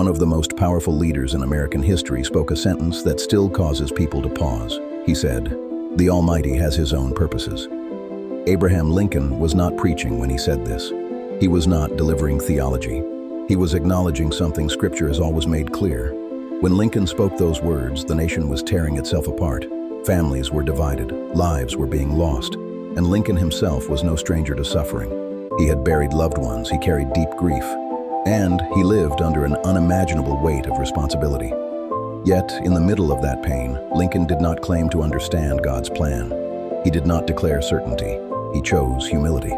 One of the most powerful leaders in American history spoke a sentence that still causes people to pause. He said, "The Almighty has His own purposes." Abraham Lincoln was not preaching when he said this. He was not delivering theology. He was acknowledging something Scripture has always made clear. When Lincoln spoke those words, the nation was tearing itself apart. Families were divided, lives were being lost, and Lincoln himself was no stranger to suffering. He had buried loved ones, he carried deep grief, and he lived under an unimaginable weight of responsibility. Yet, in the middle of that pain, Lincoln did not claim to understand God's plan. He did not declare certainty. He chose humility.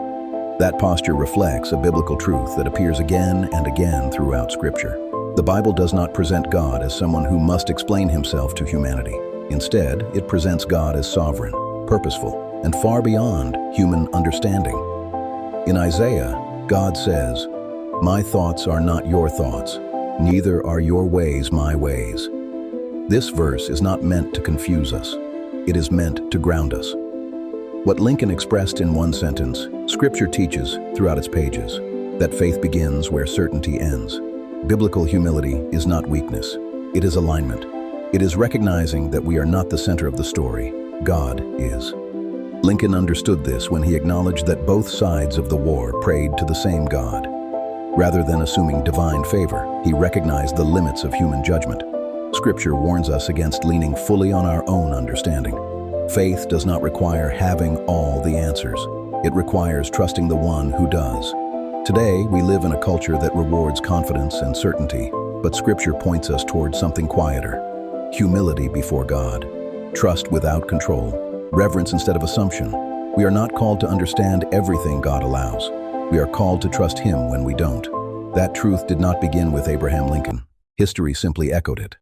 That posture reflects a biblical truth that appears again and again throughout Scripture. The Bible does not present God as someone who must explain himself to humanity. Instead, it presents God as sovereign, purposeful, and far beyond human understanding. In Isaiah, God says, "My thoughts are not your thoughts, neither are your ways my ways." This verse is not meant to confuse us. It is meant to ground us. What Lincoln expressed in one sentence, Scripture teaches throughout its pages, that faith begins where certainty ends. Biblical humility is not weakness. It is alignment. It is recognizing that we are not the center of the story. God is. Lincoln understood this when he acknowledged that both sides of the war prayed to the same God. Rather than assuming divine favor, he recognized the limits of human judgment. Scripture warns us against leaning fully on our own understanding. Faith does not require having all the answers. It requires trusting the one who does. Today, we live in a culture that rewards confidence and certainty, but Scripture points us towards something quieter. Humility before God. Trust without control. Reverence instead of assumption. We are not called to understand everything God allows. We are called to trust Him when we don't. That truth did not begin with Abraham Lincoln. History simply echoed it.